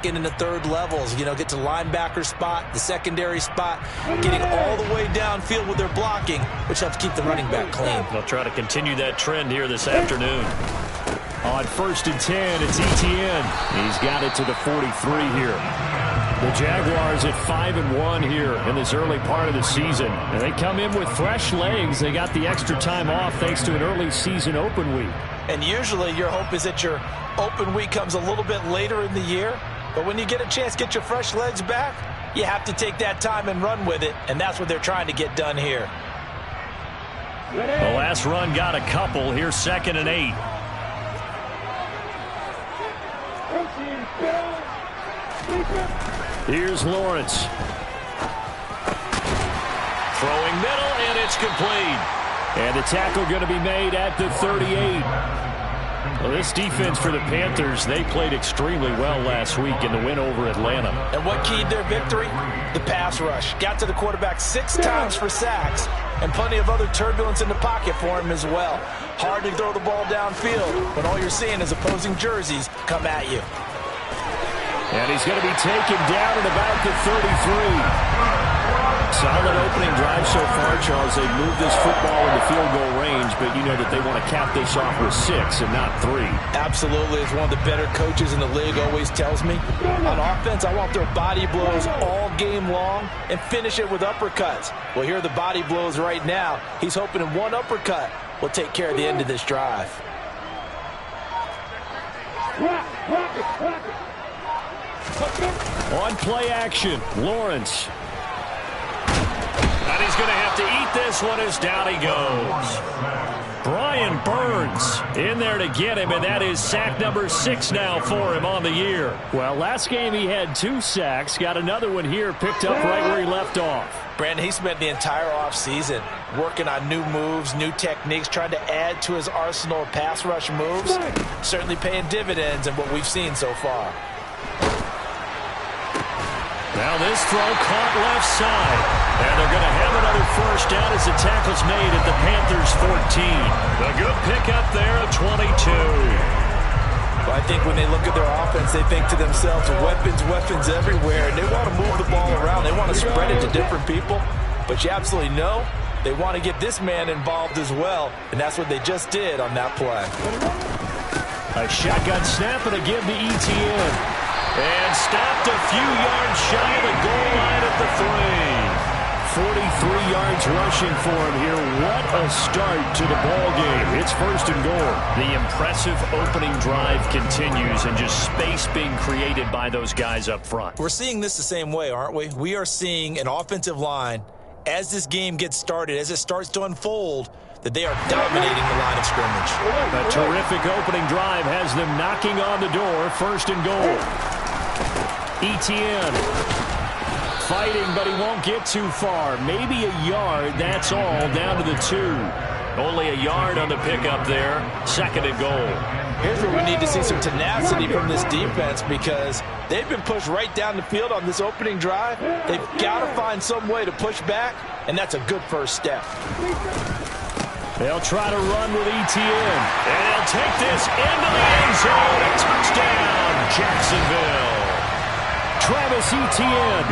in the third levels, get to linebacker spot, the secondary spot, getting all the way downfield with their blocking, which helps keep the running back clean. They'll try to continue that trend here this afternoon. On 1st and 10, it's Etienne. He's got it to the 43 here. The Jaguars at 5-1 here in this early part of the season. And they come in with fresh legs. They got the extra time off thanks to an early season open week. And usually your hope is that your open week comes a little bit later in the year. But when you get a chance to get your fresh legs back, you have to take that time and run with it. And that's what they're trying to get done here. The last run got a couple. Here's 2nd and 8. Here's Lawrence. Throwing middle, and it's complete. And the tackle going to be made at the 38. Well, this defense for the Panthers, they played extremely well last week in the win over Atlanta. And what keyed their victory? The pass rush. Got to the quarterback 6 times for sacks, and plenty of other turbulence in the pocket for him as well. Hard to throw the ball downfield when all you're seeing is opposing jerseys come at you. And he's going to be taken down at about the 33. Solid opening drive so far, Charles. They've moved this football into field goal range, but you know that they want to cap this off with 6 and not 3. Absolutely. As one of the better coaches in the league always tells me, on offense, I want their body blows all game long and finish it with uppercuts. Well, here are the body blows right now. He's hoping in one uppercut will take care of the end of this drive. On play action, Lawrence. And he's going to have to eat this one as down he goes. Brian Burns in there to get him, and that is sack number 6 now for him on the year. Well, last game he had 2 sacks. Got another one here picked up right where he left off. Brandon, he spent the entire offseason working on new moves, new techniques, trying to add to his arsenal of pass rush moves. Certainly paying dividends in what we've seen so far. Now this throw caught left side. And they're going to have another first down as the tackle's made at the Panthers' 14. A good pickup there of 22. Well, I think when they look at their offense, they think to themselves, weapons everywhere. And they want to move the ball around. They want to spread it to different people. But you absolutely know they want to get this man involved as well. And that's what they just did on that play. A shotgun snap and a give to Etienne. And stopped a few yards shy of the goal line at the 3. 43 yards rushing for him here. What a start to the ball game. It's 1st and goal. The impressive opening drive continues, and just space being created by those guys up front. We're seeing this the same way, aren't we? We are seeing an offensive line, as this game gets started, as it starts to unfold, that they are dominating the line of scrimmage. A terrific opening drive has them knocking on the door. 1st and goal. Etienne fighting, but he won't get too far. Maybe a yard, that's all, down to the 2. Only a yard on the pickup there. 2nd and goal. Here's where we need to see some tenacity from this defense, because they've been pushed right down the field on this opening drive. They've got to find some way to push back, and that's a good first step. They'll try to run with Etienne. And they'll take this into the end zone. A touchdown, Jacksonville. Travis Etienne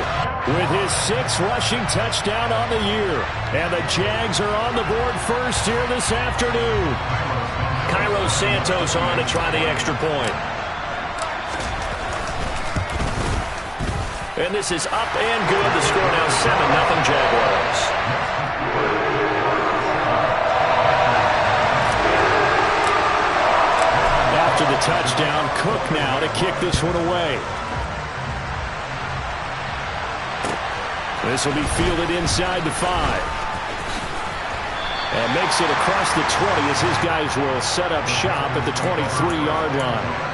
with his 6th rushing touchdown on the year. And the Jags are on the board first here this afternoon. Cairo Santos on to try the extra point. And this is up and good. The score now 7-0 Jaguars. After the touchdown, Cook now to kick this one away. This will be fielded inside the 5. And makes it across the 20 as his guys will set up shop at the 23-yard line.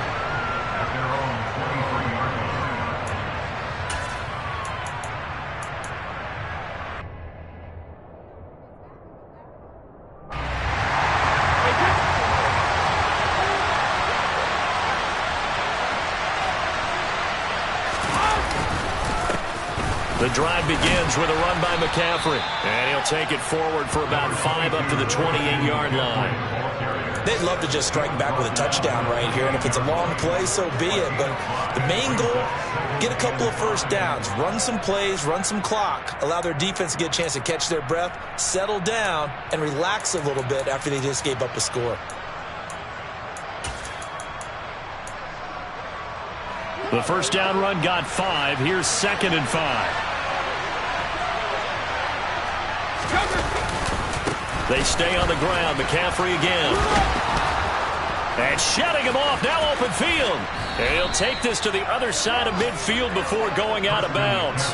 The drive begins with a run by McCaffrey. And he'll take it forward for about 5 up to the 28-yard line. They'd love to just strike back with a touchdown right here, and if it's a long play, so be it. But the main goal, get a couple of first downs, run some plays, run some clock, allow their defense to get a chance to catch their breath, settle down, and relax a little bit after they just gave up a score. The first down run got 5. Here's 2nd and 5. They stay on the ground. McCaffrey again. And shutting him off. Now open field. And he'll take this to the other side of midfield before going out of bounds.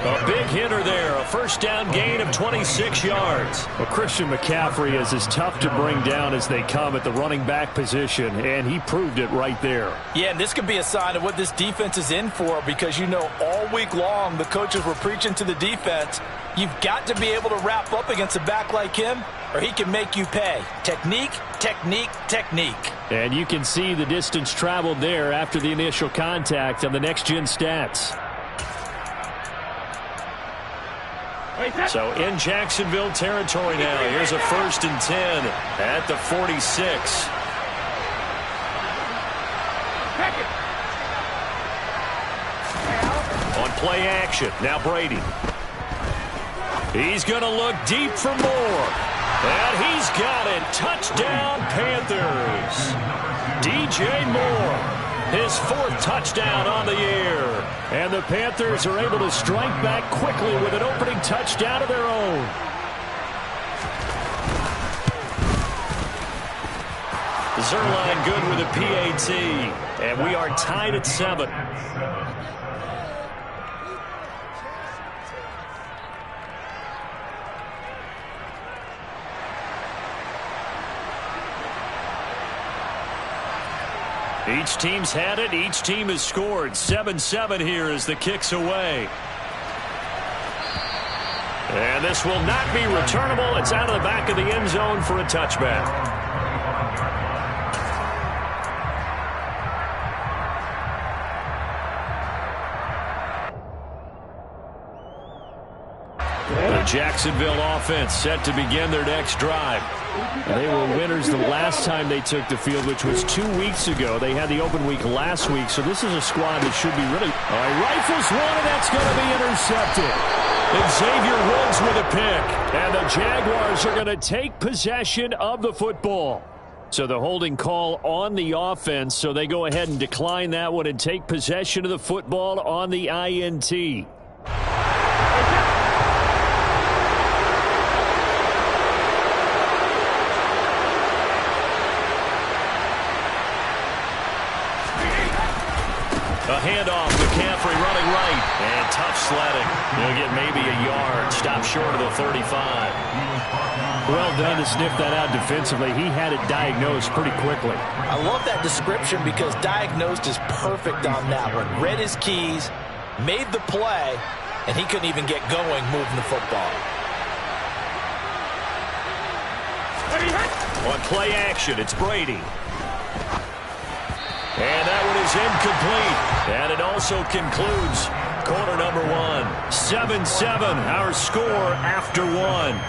A big hitter there. A first down gain of 26 yards. Well, Christian McCaffrey is as tough to bring down as they come at the running back position, and he proved it right there. Yeah, and this could be a sign of what this defense is in for, because you know all week long the coaches were preaching to the defense, you've got to be able to wrap up against a back like him, or he can make you pay. Technique, technique, technique. And you can see the distance traveled there after the initial contact on the next-gen stats. So in Jacksonville territory now. Here's a 1st and 10 at the 46. On play action. Now Brady. He's going to look deep for more. And he's got it. Touchdown, Panthers. DJ Moore. His 4th touchdown on the year. And the Panthers are able to strike back quickly with an opening touchdown of their own. Zerline good with a PAT. And we are tied at 7. Each team's had it. Each team has scored. 7-7 here as the kick's away. And this will not be returnable. It's out of the back of the end zone for a touchback. The Jacksonville offense set to begin their next drive. They were winners the last time they took the field, which was 2 weeks ago. They had the open week last week, so this is a squad that should be really... Rifles one, and that's going to be intercepted. Xavier Woods with a pick, and the Jaguars are going to take possession of the football. So the holding call on the offense, so they go ahead and decline that one and take possession of the football on the INT. A handoff, McCaffrey running right, and tough sledding. He'll get maybe a yard, stop short of the 35. Well done to sniff that out defensively. He had it diagnosed pretty quickly. I love that description because diagnosed is perfect on that one. Read his keys, made the play, and he couldn't even get going moving the football. On play action, it's Brady. And that one is incomplete. And it also concludes quarter number 1. 7-7, our score after 1.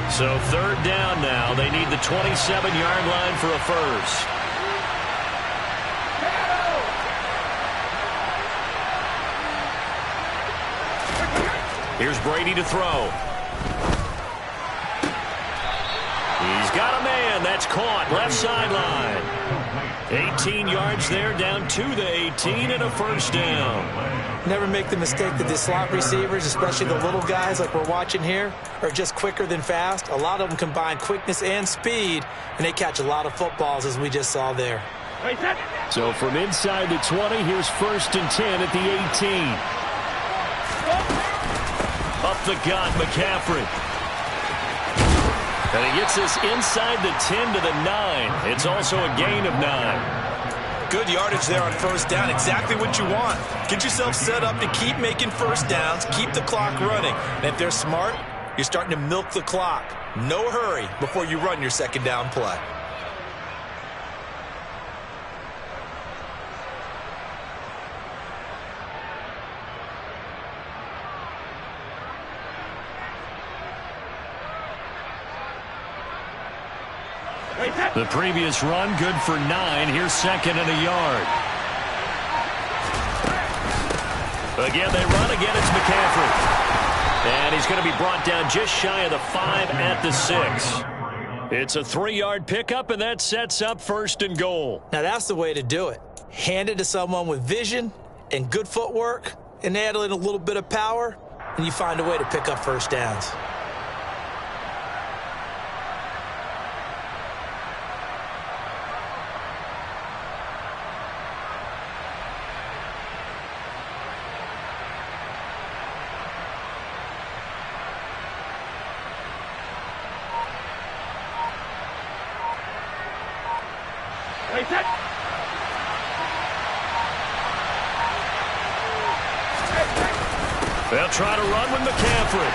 So 3rd down now. They need the 27-yard line for a first. Here's Brady to throw. He's got a man. That's caught. Left sideline. 18 yards there, down to the 18, and a first down. Never make the mistake that the slot receivers, especially the little guys like we're watching here, are just quicker than fast. A lot of them combine quickness and speed, and they catch a lot of footballs, as we just saw there. So from inside the 20, here's 1st and 10 at the 18. Up the gut, McCaffrey. And he gets this inside the 10 to the 9. It's also a gain of 9. Good yardage there on first down. Exactly what you want. Get yourself set up to keep making first downs, keep the clock running. And if they're smart, you're starting to milk the clock. No hurry before you run your second down play. The previous run, good for 9. Here's second and a yard. Again, they run. Again, it's McCaffrey. And he's going to be brought down just shy of the 5 at the 6. It's a 3-yard pickup, and that sets up first and goal. Now, that's the way to do it. Hand it to someone with vision and good footwork, and add in a little bit of power, and you find a way to pick up first downs. They'll try to run with McCaffrey.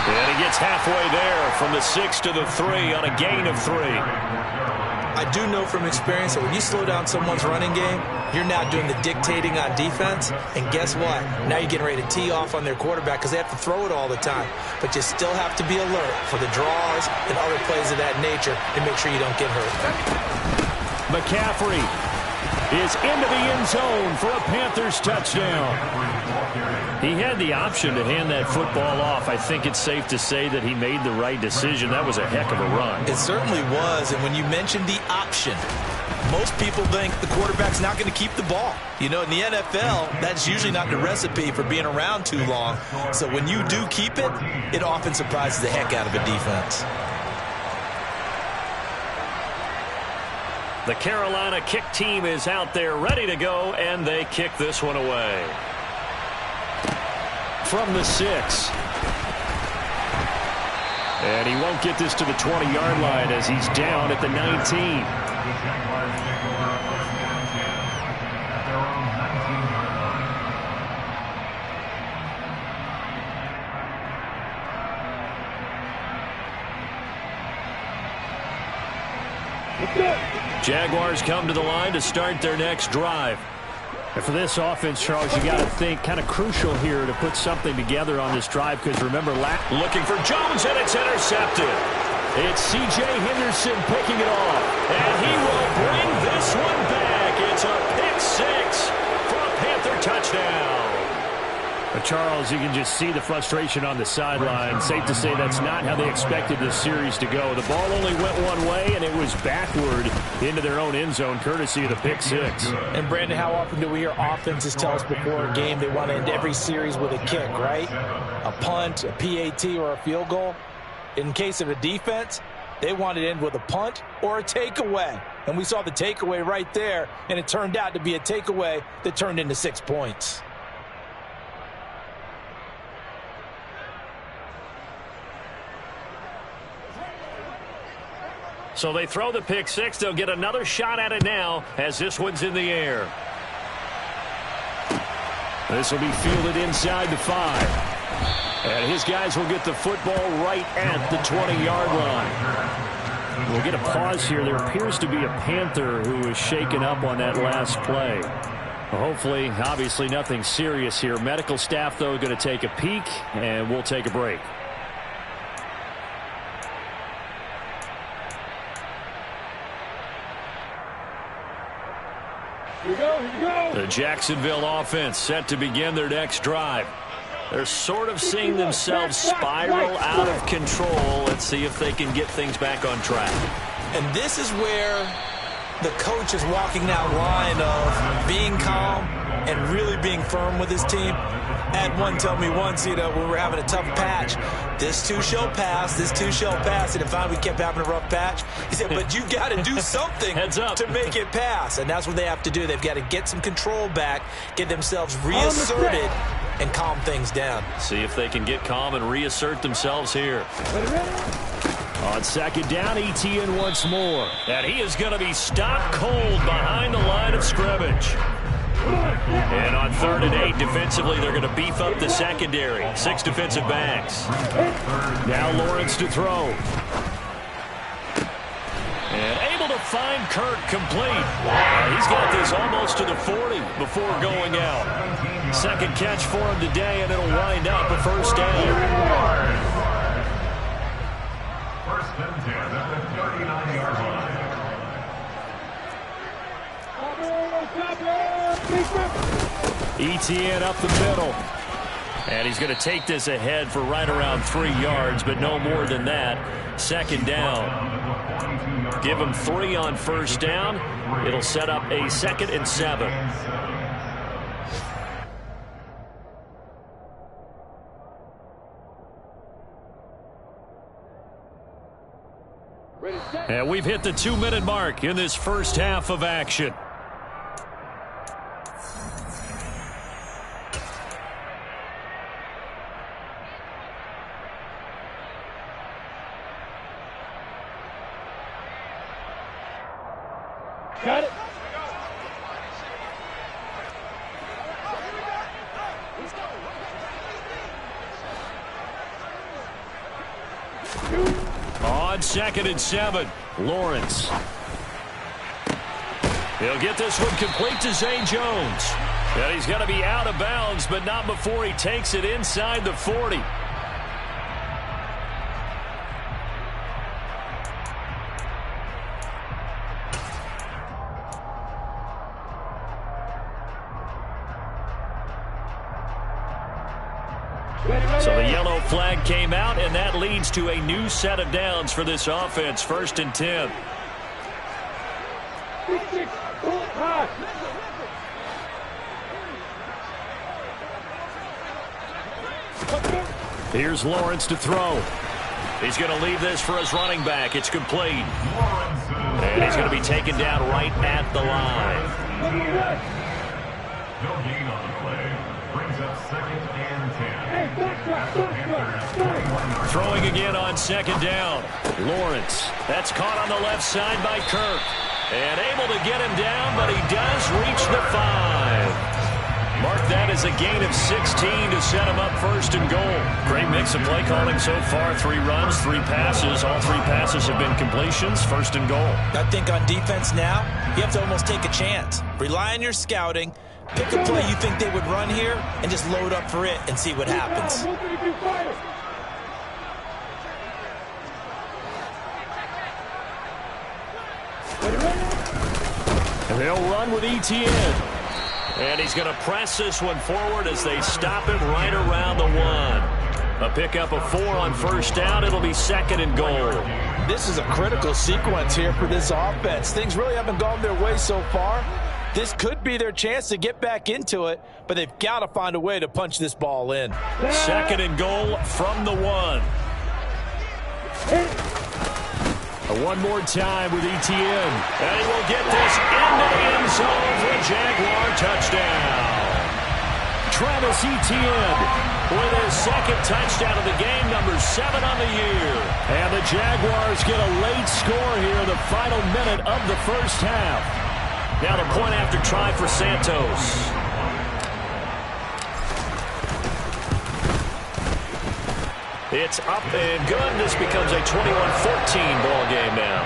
And he gets halfway there from the 6 to the 3 on a gain of 3. I do know from experience that when you slow down someone's running game, you're now doing the dictating on defense. And guess what? Now you're getting ready to tee off on their quarterback because they have to throw it all the time. But you still have to be alert for the draws and other plays of that nature and make sure you don't get hurt. McCaffrey is into the end zone for a Panthers touchdown. He had the option to hand that football off. I think it's safe to say that he made the right decision. That was a heck of a run. It certainly was. And when you mentioned the option, most people think the quarterback's not going to keep the ball. You know, in the NFL, that's usually not the recipe for being around too long. So when you do keep it, it often surprises the heck out of a defense. The Carolina kick team is out there ready to go, and they kick this one away. From the 6. And he won't get this to the 20-yard line as he's down at the 19. Jaguars come to the line to start their next drive. And for this offense, Charles, you got to think kind of crucial here to put something together on this drive because remember, looking for Jones, and it's intercepted. It's C.J. Henderson picking it off, and he will bring this one back. It's a pick 6 for a Panther touchdown. But Charles, you can just see the frustration on the sideline. Safe to say that's not how they expected this series to go. The ball only went one way, and it was backward into their own end zone, courtesy of the pick 6. And, Brandon, how often do we hear offenses tell us before a game they want to end every series with a kick, right? A punt, a PAT, or a field goal. In case of a defense, they want to end with a punt or a takeaway. And we saw the takeaway right there, and it turned out to be a takeaway that turned into 6 points. So they throw the pick 6. They'll get another shot at it now as this one's in the air. This will be fielded inside the 5. And his guys will get the football right at the 20-yard line. We'll get a pause here. There appears to be a Panther who was shaken up on that last play. Hopefully, obviously nothing serious here. Medical staff, though, going to take a peek, and we'll take a break. Here we go. The Jacksonville offense set to begin their next drive. They're sort of seeing themselves spiral out of control. Let's see if they can get things back on track. And this is where the coach is walking that line of being calm and really being firm with his team. I had one tell me once, when we were having a tough patch, this too shall pass, this too shall pass. And if we kept having a rough patch, he said, but you got to do something to make it pass. And that's what they have to do. They've got to get some control back, get themselves reasserted, and calm things down. See if they can get calm and reassert themselves here. On second down, ETN once more. And he is going to be stopped cold behind the line of scrimmage. And on 3rd and 8, defensively, they're going to beef up the secondary. 6 defensive backs. Now Lawrence to throw. And able to find Kirk complete. He's got this almost to the 40 before going out. Second catch for him today, and it'll wind up a first down. First and 10 at the 39-yard line. ETN up the middle. And he's going to take this ahead for right around 3 yards, but no more than that. Second down. Give him 3 on first down. It'll set up a 2nd and 7. And we've hit the 2-minute mark in this first half of action. Got it. On 2nd and 7, Lawrence. He'll get this one complete to Zay Jones. And he's going to be out of bounds, but not before he takes it inside the 40. So the yellow flag came out, and that leads to a new set of downs for this offense. 1st and 10. Here's Lawrence to throw. He's going to leave this for his running back. It's complete. And he's going to be taken down right at the line. No gain on the play. Brings up 2nd and 10. Throwing again on 2nd down. Lawrence. That's caught on the left side by Kirk. And able to get him down, but he does reach the 5. Mark that as a gain of 16 to set him up 1st and goal. Great mix of play calling so far. 3 runs, 3 passes. All 3 passes have been completions. 1st and goal. I think on defense now, you have to almost take a chance. Rely on your scouting. Pick a play you think they would run here and just load up for it and see what happens. And they'll run with ETN. And he's going to press this one forward as they stop him right around the 1. A pickup of 4 on first down. It'll be 2nd and goal. This is a critical sequence here for this offense. Things really haven't gone their way so far. This could be their chance to get back into it, but they've got to find a way to punch this ball in. 2nd and goal from the 1. One more time with ETN. And he will get this into the end zone for a Jaguar touchdown. Travis Etienne with his 2nd touchdown of the game, number 7 on the year. And the Jaguars get a late score here in the final minute of the first half. Now the point after try for Santos. It's up and good. This becomes a 21-14 ball game now.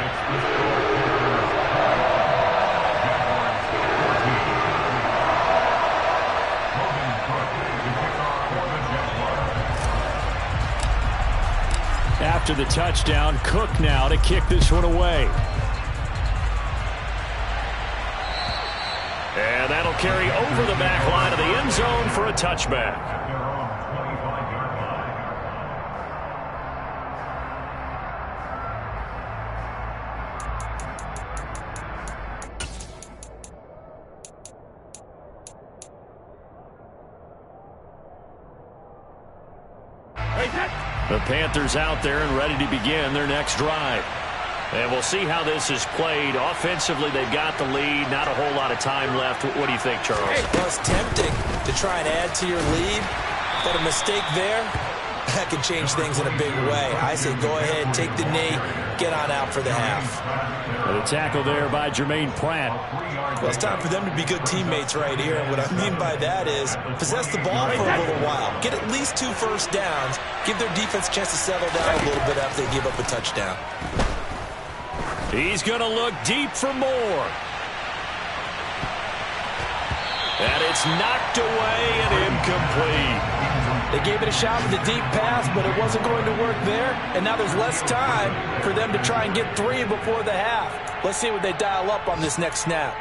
After the touchdown, Cook now to kick this one away. And that'll carry over the back line of the end zone for a touchback. The Panthers out there and ready to begin their next drive. And we'll see how this is played. Offensively, they've got the lead. Not a whole lot of time left. What do you think, Charles? Well, it's tempting to try and add to your lead, but a mistake there, that can change things in a big way. I say go ahead, take the knee, get on out for the half. The tackle there by Jermaine Pratt. Well, it's time for them to be good teammates right here. And what I mean by that is possess the ball for a little while. Get at least 2 first downs. Give their defense a chance to settle down a little bit after they give up a touchdown. He's going to look deep for more. And it's knocked away and incomplete. They gave it a shot with a deep pass, but it wasn't going to work there. And now there's less time for them to try and get 3 before the half. Let's see what they dial up on this next snap.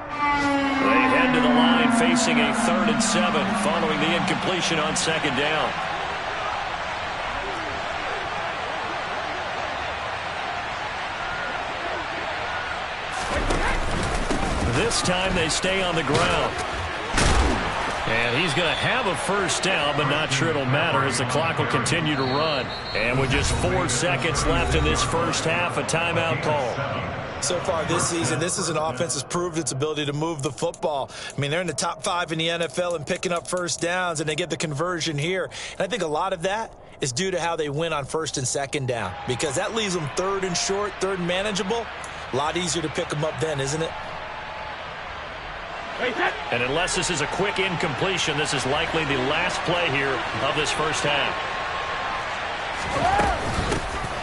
They head to the line facing a 3rd and 7 following the incompletion on 2nd down. This time they stay on the ground. And he's going to have a first down, but not sure it'll matter as the clock will continue to run. And with just 4 seconds left in this first half, a timeout call. So far this season, this is an offense that's proved its ability to move the football. I mean, they're in the top 5 in the NFL in picking up first downs, and they get the conversion here. And I think a lot of that is due to how they win on 1st and 2nd down, because that leaves them 3rd and short, 3rd and manageable. A lot easier to pick them up then, isn't it? And unless this is a quick incompletion, this is likely the last play here of this first half.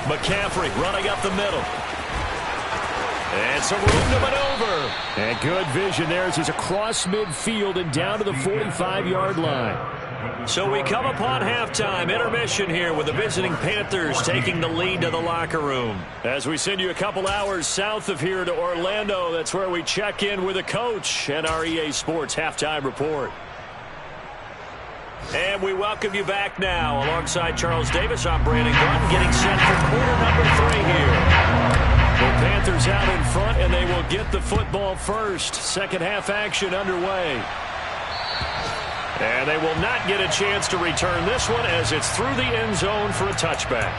McCaffrey running up the middle. And some room to maneuver. And good vision there as he's across midfield and down to the 45-yard line. So we come upon halftime intermission here with the visiting Panthers taking the lead to the locker room. As we send you a couple hours south of here to Orlando, that's where we check in with the coach and our EA Sports halftime report. And we welcome you back now. Alongside Charles Davis, I'm Brandon Gunn, getting set for quarter number 3 here. The Panthers out in front, and they will get the football first. Second half action underway. And they will not get a chance to return this one as it's through the end zone for a touchback.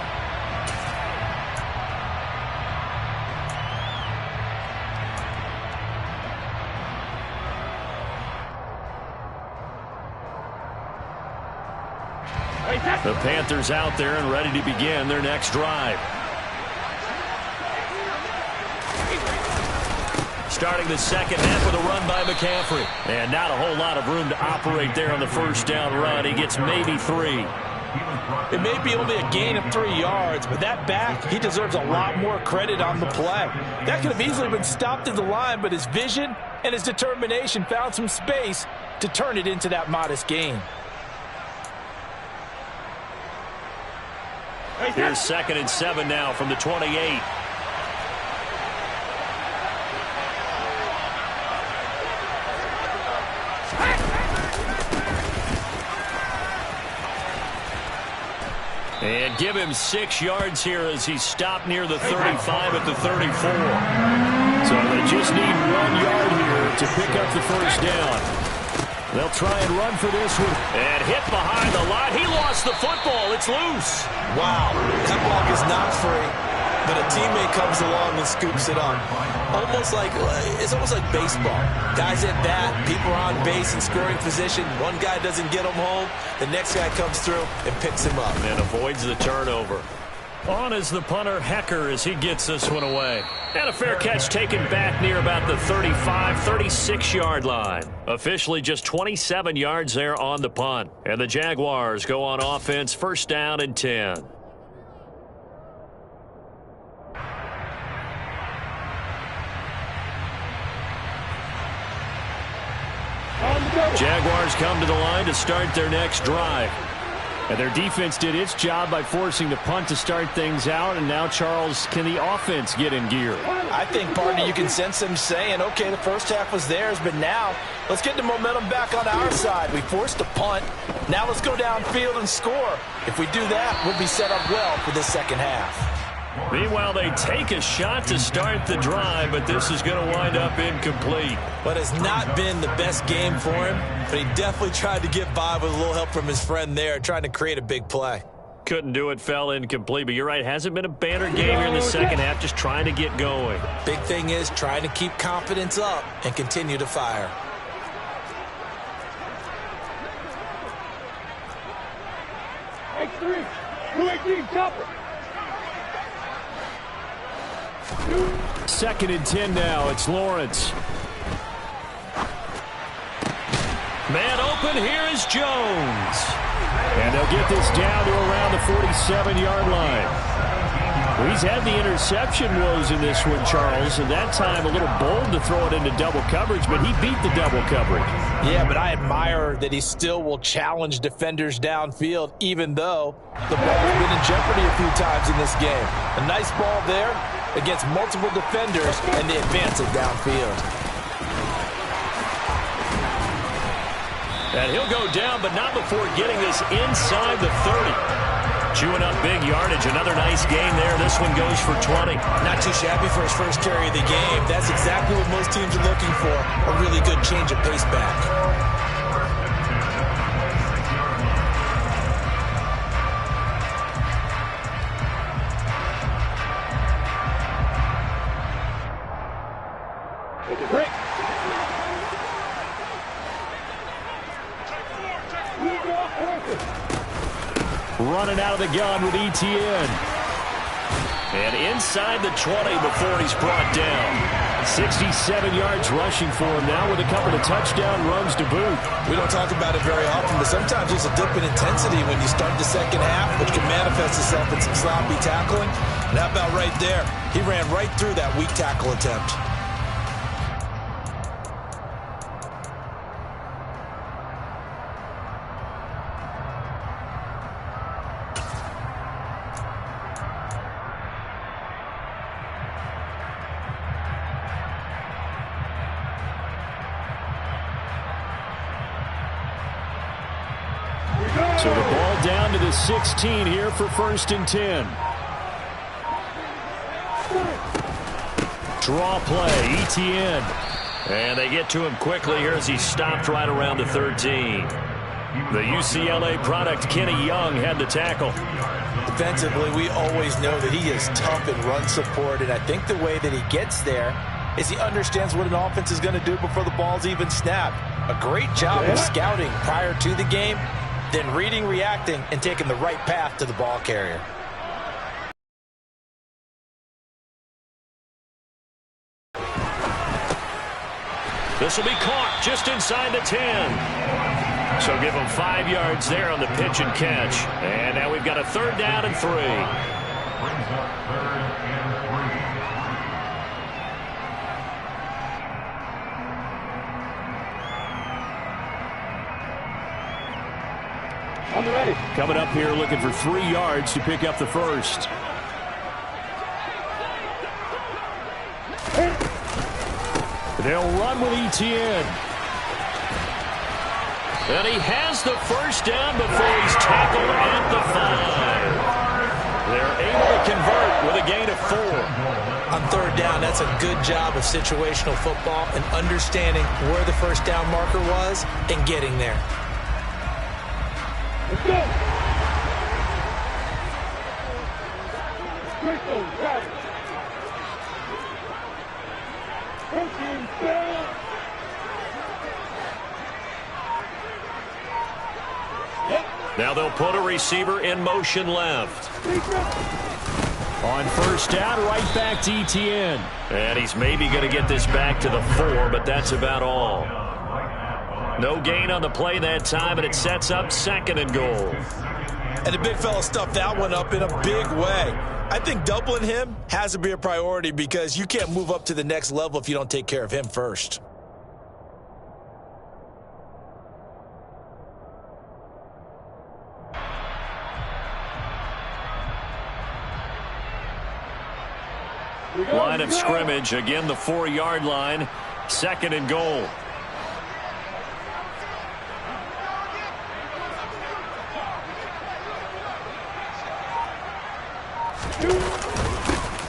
The Panthers out there and ready to begin their next drive. Starting the second half with a run by McCaffrey. And not a whole lot of room to operate there on the first down run. He gets maybe 3. It may be only a gain of 3 yards, but that back, he deserves a lot more credit on the play. That could have easily been stopped at the line, but his vision and his determination found some space to turn it into that modest gain. Here's 2nd and 7 now from the 28. And give him 6 yards here as he stopped near the 35 at the 34. So they just need 1 yard here to pick up the first down. They'll try and run for this one. And hit behind the line. He lost the football. It's loose. Wow, that block is not free, but a teammate comes along and scoops it up. It's almost like baseball. Guys at bat, people are on base in scoring position. One guy doesn't get him home. The next guy comes through and picks him up. And avoids the turnover. On is the punter, Hecker, as he gets this one away. And a fair catch taken back near about the 35, 36-yard line. Officially just 27 yards there on the punt. And the Jaguars go on offense, first down and 10. Jaguars come to the line to start their next drive. And their defense did its job by forcing the punt to start things out. And now, Charles, can the offense get in gear? I think, partner, you can sense them saying, okay, the first half was theirs, but now let's get the momentum back on our side. We forced a punt. Now let's go downfield and score. If we do that, we'll be set up well for the second half. Meanwhile, they take a shot to start the drive, but this is going to wind up incomplete. But it's not been the best game for him, but he definitely tried to get by with a little help from his friend there, trying to create a big play. couldn't do it, fell incomplete. But you're right, hasn't been a banner game here in the second half, just trying to get going. Big thing is trying to keep confidence up and continue to fire. X3, 218, chopper. 2nd and 10 now. It's Lawrence. Man open, here is Jones. And they'll get this down to around the 47-yard line. Well, he's had the interception woes in this one, Charles, and that time a little bold to throw it into double coverage, but he beat the double coverage. Yeah, but I admire that he still will challenge defenders downfield, even though the ball's been in jeopardy a few times in this game. A nice ball there against multiple defenders, and they advance it downfield. And he'll go down, but not before getting this inside the 30. Chewing up big yardage. Another nice gain there. This one goes for 20. Not too shabby for his first carry of the game. That's exactly what most teams are looking for. A really good change of pace back. Running out of the gun with ETN. And inside the 20 before he's brought down. 67 yards rushing for him now with a couple of touchdown runs to boot. We don't talk about it very often, but sometimes there's a dip in intensity when you start the second half, which can manifest itself in some sloppy tackling. And how about right there? He ran right through that weak tackle attempt. So the ball down to the 16 here for 1st and 10. Draw play, ETN. And they get to him quickly here as he stopped right around the 13. The UCLA product, Kenny Young, had the tackle. Defensively, we always know that he is tough in run support, and I think the way that he gets there is he understands what an offense is going to do before the ball's even snapped. A great job of scouting prior to the game, then reading, reacting, and taking the right path to the ball carrier. This will be caught just inside the 10. So give him 5 yards there on the pitch and catch. And now we've got a 3rd down and 3. Brings up 3rd and 3. On the ready. Coming up here looking for 3 yards to pick up the 1st. They'll run with ETN. And he has the 1st down before he's tackled at the 5. They're able to convert with a gain of 4. On 3rd down, that's a good job of situational football and understanding where the 1st down marker was and getting there. Let's go. Crystal, grab it. 13, down. Now they'll put a receiver in motion left. On 1st down, right back to ETN. And he's maybe going to get this back to the 4, but that's about all. No gain on the play that time, and it sets up 2nd and goal. And the big fella stuffed that one up in a big way. I think doubling him has to be a priority because you can't move up to the next level if you don't take care of him first. Line of scrimmage, again the 4-yard line, 2nd and goal.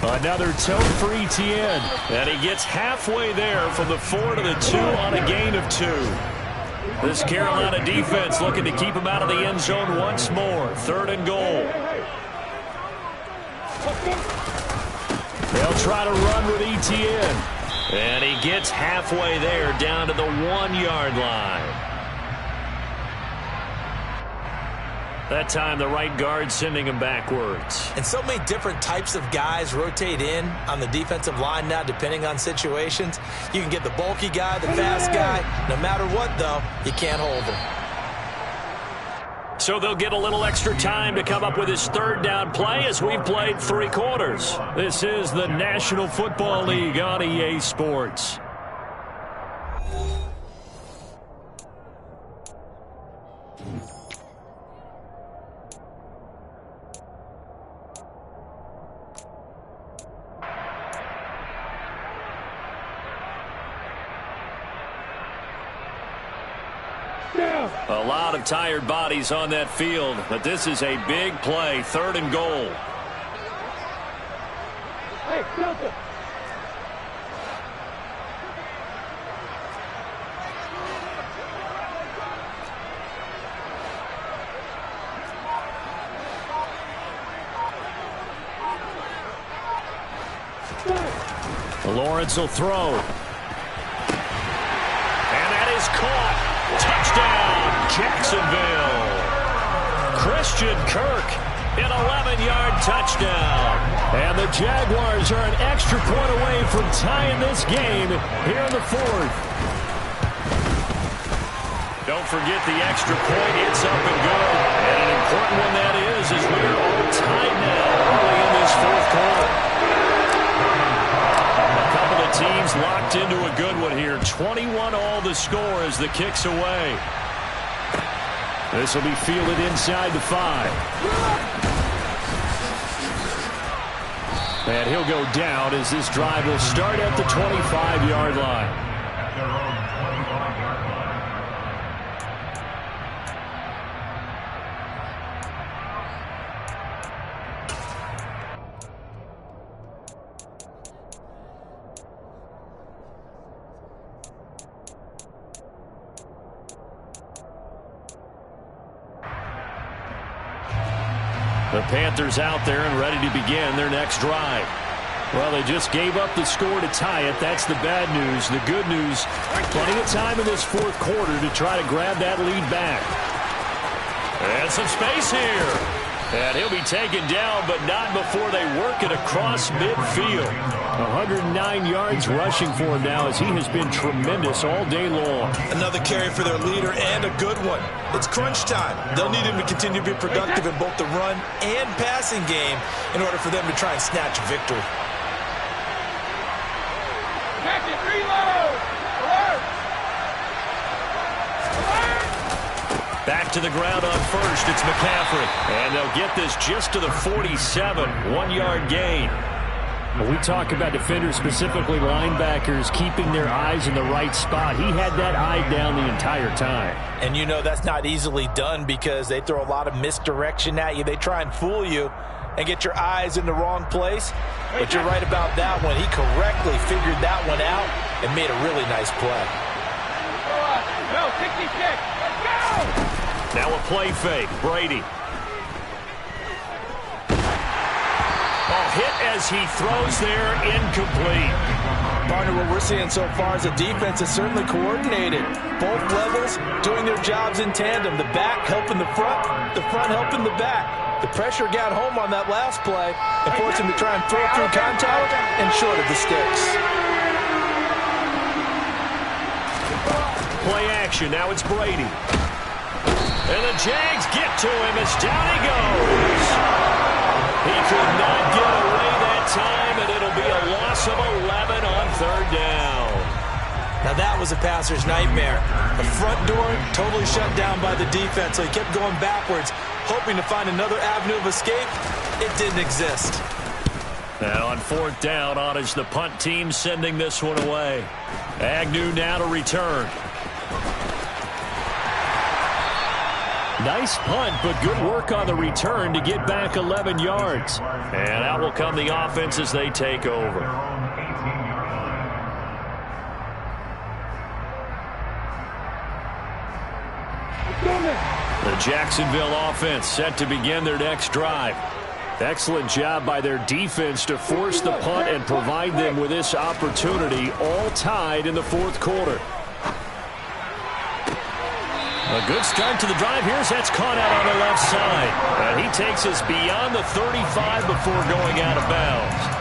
Another tote for ETN. And he gets halfway there from the 4 to the 2 on a gain of 2. This Carolina defense looking to keep him out of the end zone once more. 3rd and goal. They'll try to run with ETN. And he gets halfway there, down to the 1-yard line. That time, the right guard sending him backwards. And so many different types of guys rotate in on the defensive line now, depending on situations. You can get the bulky guy, the fast guy. No matter what, though, you can't hold him. So they'll get a little extra time to come up with his third down play as we've played 3 quarters. This is the National Football League on EA Sports. A lot of tired bodies on that field, but this is a big play, 3rd and goal. Hey, Delta. Lawrence will throw. And that is caught. Touchdown, Jacksonville. Christian Kirk, an 11-yard touchdown. And the Jaguars are an extra point away from tying this game here in the 4th. Don't forget the extra point. It's up and good. And an important one that is we're all tied now early in this 4th quarter. Teams locked into a good one here. 21 all the score as the kick's away. This will be fielded inside the 5. And he'll go down as this drive will start at the 25-yard line. At their own 25-yard line. The Panthers out there and ready to begin their next drive. Well, they just gave up the score to tie it. That's the bad news. The good news, plenty of time in this 4th quarter to try to grab that lead back. And some space here. And he'll be taken down, but not before they work it across midfield. 109 yards rushing for him now as he has been tremendous all day long. Another carry for their leader and a good one. It's crunch time. They'll need him to continue to be productive in both the run and passing game in order for them to try and snatch a victory. Jacket, reload! Alert! Back to the ground on first. It's McCaffrey. And they'll get this just to the 47. 1-yard gain. When we talk about defenders, specifically linebackers, keeping their eyes in the right spot, he had that eye down the entire time. And you know that's not easily done because they throw a lot of misdirection at you. They try and fool you and get your eyes in the wrong place. But you're right about that one. He correctly figured that one out and made a really nice play. No, 66. Let's go! Now a play fake. Brady. Hit as he throws there, incomplete. Partner, what we're seeing so far is the defense is certainly coordinated. Both levels doing their jobs in tandem. The back helping the front helping the back. The pressure got home on that last play and forced him to try and throw through contact and short of the sticks. Play action, now it's Brady. And the Jags get to him as down he goes. He could not get away that time, and it'll be a loss of 11 on 3rd down. Now that was a passer's nightmare. The front door totally shut down by the defense, so he kept going backwards, hoping to find another avenue of escape. It didn't exist. And on 4th down, on is the punt team sending this one away. Agnew now to return. Nice punt, but good work on the return to get back 11 yards. And out will come the offense as they take over. The Jacksonville offense set to begin their next drive. Excellent job by their defense to force the punt and provide them with this opportunity, all tied in the fourth quarter. A good start to the drive. Here's that's caught out on the left side. And he takes us beyond the 35 before going out of bounds.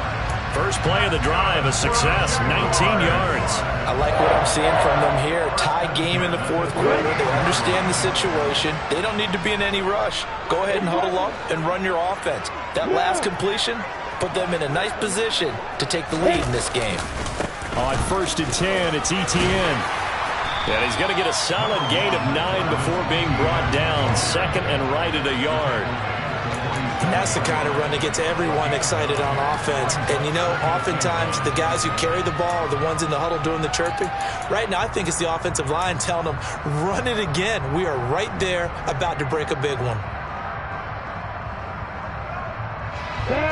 First play of the drive, a success, 19 yards. I like what I'm seeing from them here. Tie game in the fourth quarter. They understand the situation. They don't need to be in any rush. Go ahead and huddle up and run your offense. That last completion put them in a nice position to take the lead in this game. On 1st and 10, it's Etienne. And he's going to get a solid gain of 9 before being brought down. Second and right at a yard. That's the kind of run that gets everyone excited on offense. And, you know, oftentimes the guys who carry the ball are the ones in the huddle doing the chirping. Right now, I think it's the offensive line telling them, run it again. We are right there about to break a big one.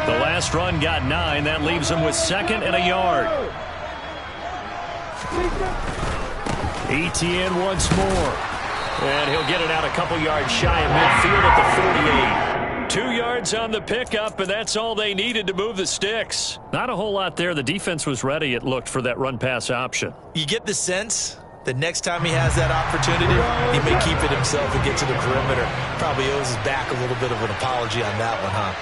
The last run got 9. That leaves him with 2nd and a yard. Etienne once more. And he'll get it out a couple yards shy of midfield at the 48. 2 yards on the pickup, and that's all they needed to move the sticks. Not a whole lot there. The defense was ready, it looked, for that run-pass option. You get the sense that next time he has that opportunity, he may keep it himself and get to the perimeter. Probably owes his back a little bit of an apology on that one, huh?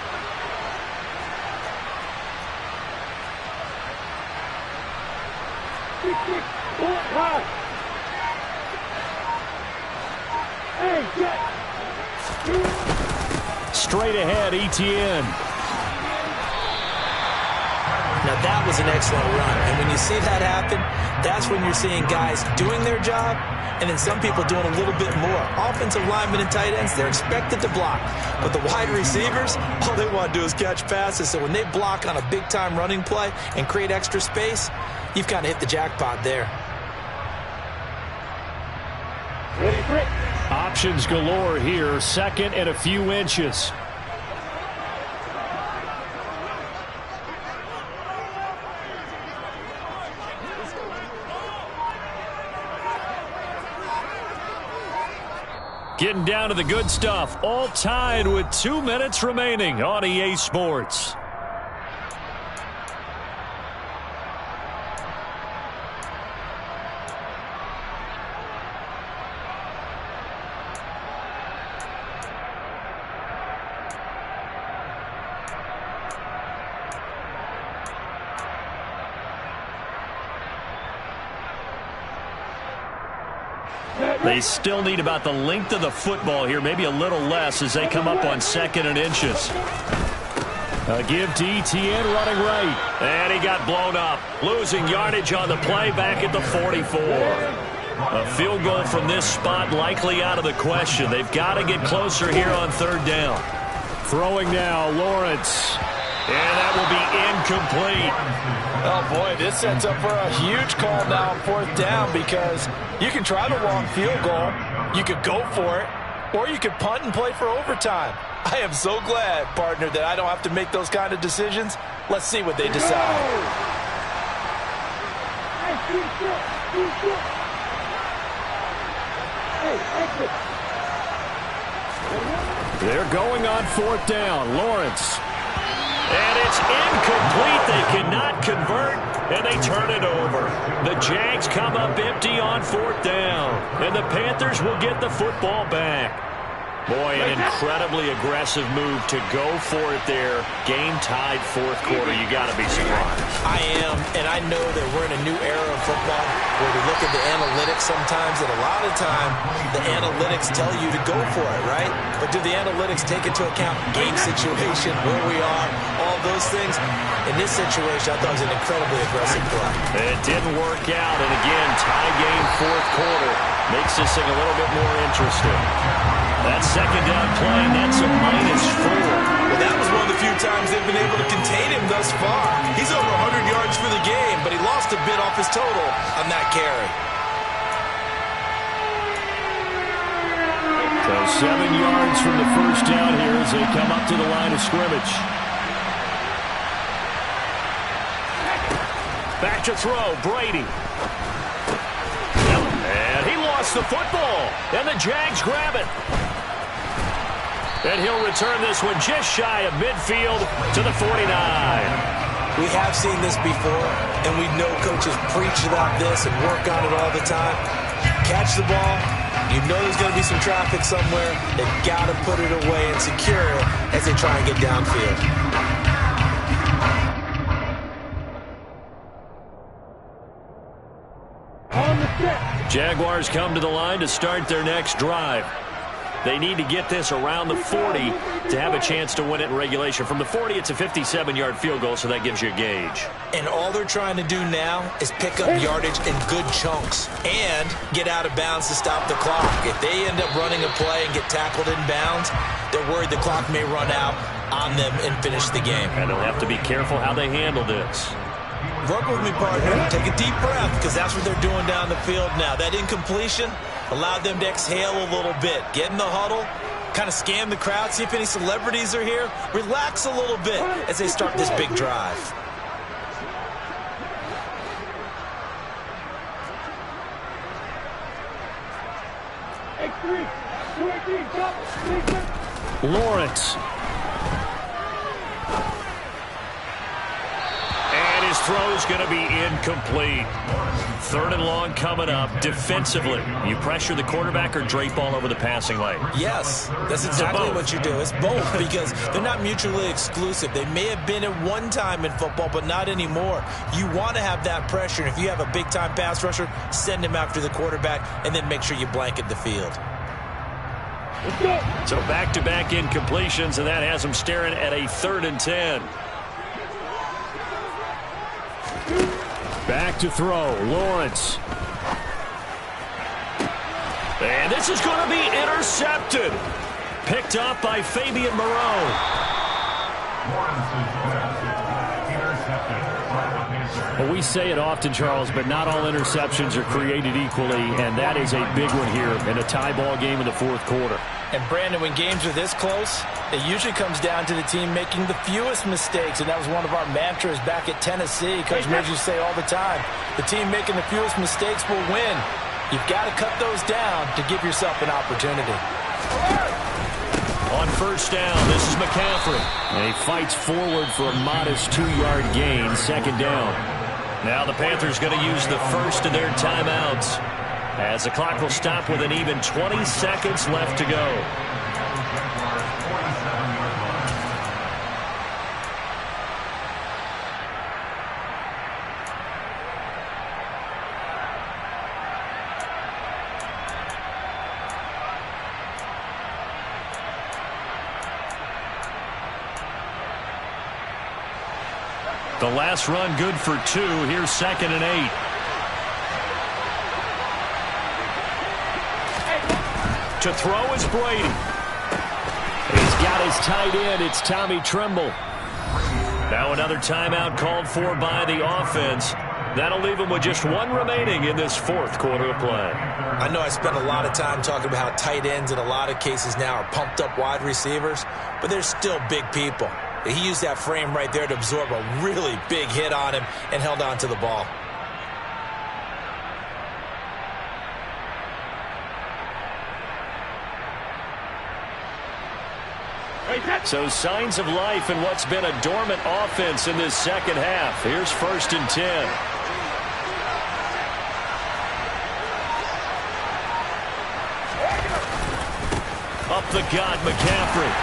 Straight ahead, Etienne. Now that was an excellent run. And when you see that happen, that's when you're seeing guys doing their job and then some people doing a little bit more. Offensive linemen and tight ends, they're expected to block. But the wide receivers, all they want to do is catch passes. So when they block on a big-time running play and create extra space, you've kind of hit the jackpot there. Options galore here. 2nd and a few inches. Getting down to the good stuff. All tied with 2 minutes remaining on EA Sports. They still need about the length of the football here, maybe a little less as they come up on 2nd and inches. A give to Etienne running right. And he got blown up. Losing yardage on the play back at the 44. A field goal from this spot likely out of the question. They've got to get closer here on 3rd down. Throwing now, Lawrence. And that will be incomplete. Oh, boy, this sets up for a huge call now on 4th down because you can try the long field goal, you could go for it, or you could punt and play for overtime. I am so glad, partner, that I don't have to make those kind of decisions. Let's see what they decide. They're going on 4th down. Lawrence. And it's incomplete. They cannot convert, and they turn it over. The Jags come up empty on 4th down, and the Panthers will get the football back. Boy, an incredibly aggressive move to go for it there. Game tied 4th quarter. You got to be surprised. I am, and I know that we're in a new era of football where we look at the analytics sometimes, and a lot of time the analytics tell you to go for it, right? But do the analytics take into account game situation, where we are, all those things? In this situation, I thought it was an incredibly aggressive play. It didn't work out, and again, tie game 4th quarter makes this thing a little bit more interesting. That 2nd down play, that's a -4. Well, that was one of the few times they've been able to contain him thus far. He's over 100 yards for the game, but he lost a bit off his total on that carry. So 7 yards from the 1st down here as they come up to the line of scrimmage. Back to throw, Brady. And he lost the football, and the Jags grab it. And he'll return this one just shy of midfield to the 49. We have seen this before, and we know coaches preach about this and work on it all the time. Catch the ball. You know there's going to be some traffic somewhere. They've got to put it away and secure it as they try and get downfield. Jaguars come to the line to start their next drive. They need to get this around the 40 to have a chance to win it in regulation. From the 40, it's a 57-yard field goal, so that gives you a gauge. And all they're trying to do now is pick up yardage in good chunks and get out of bounds to stop the clock. If they end up running a play and get tackled in bounds, they're worried the clock may run out on them and finish the game. And they'll have to be careful how they handle this. Work with me, partner. Take a deep breath, because that's what they're doing down the field now. That incompletion allowed them to exhale a little bit. Get in the huddle, kind of scan the crowd, see if any celebrities are here. Relax a little bit as they start this big drive. Lawrence. And his throw's going to be incomplete. 3rd and long coming up. Defensively, you pressure the quarterback or drape all over the passing lane? Yes, that's exactly what you do. It's both, because they're not mutually exclusive. They may have been at one time in football, but not anymore. You want to have that pressure. And if you have a big-time pass rusher, send him after the quarterback, and then make sure you blanket the field. So back-to-back incompletions, and that has them staring at a 3rd and 10. Back to throw, Lawrence. And this is going to be intercepted. Picked up by Fabian Moreau. Well, we say it often, Charles, but not all interceptions are created equally, and that is a big one here in a tie ball game in the 4th quarter. And, Brandon, when games are this close, it usually comes down to the team making the fewest mistakes, and that was one of our mantras back at Tennessee. Coach Midge used to say all the time, the team making the fewest mistakes will win. You've got to cut those down to give yourself an opportunity. On 1st down, this is McCaffrey. And he fights forward for a modest 2-yard gain, 2nd down. Now the Panthers going to use the first of their timeouts, as the clock will stop with an even 20 seconds left to go. The last run good for 2. Here's 2nd and 8. To throw is Brady. He's got his tight end. It's Tommy Tremble. Now another timeout called for by the offense. That'll leave him with just 1 remaining in this 4th quarter of play. I know I spent a lot of time talking about how tight ends in a lot of cases now are pumped up wide receivers, but they're still big people. He used that frame right there to absorb a really big hit on him and held on to the ball. So signs of life in what's been a dormant offense in this 2nd half. Here's 1st and 10. Up the gut, McCaffrey.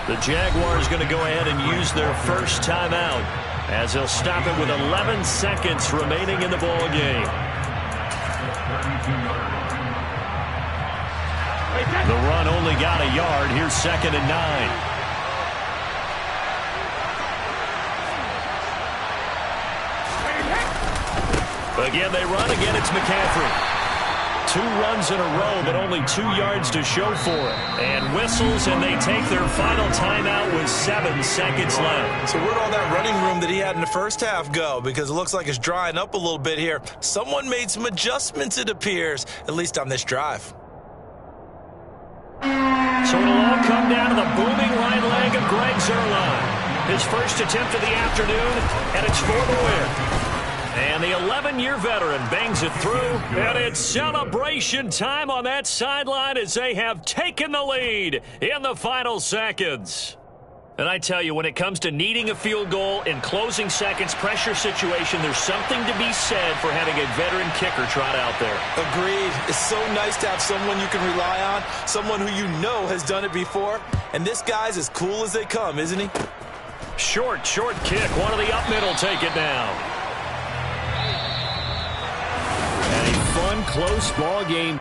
The Jaguars going to go ahead and use their first timeout, as they'll stop it with 11 seconds remaining in the ball game. The run only got a yard. Here's 2nd and 9. Again, they run. Again, it's McCaffrey. 2 runs in a row, but only 2 yards to show for it. And whistles, and they take their final timeout with 7 seconds left. So where'd all that running room that he had in the first half go? Because it looks like it's drying up a little bit here. Someone made some adjustments, it appears, at least on this drive. So it'll all come down to the booming right leg of Greg Zuerlein. His first attempt of the afternoon, and it's for the win. And the 11-year veteran bangs it through, and it's celebration time on that sideline as they have taken the lead in the final seconds. And I tell you, when it comes to needing a field goal in closing seconds, pressure situation, there's something to be said for having a veteran kicker trot out there. Agreed. It's so nice to have someone you can rely on, someone who you know has done it before. And this guy's as cool as they come, isn't he? Short kick. One of the up middle take it down. And a fun, close ball game.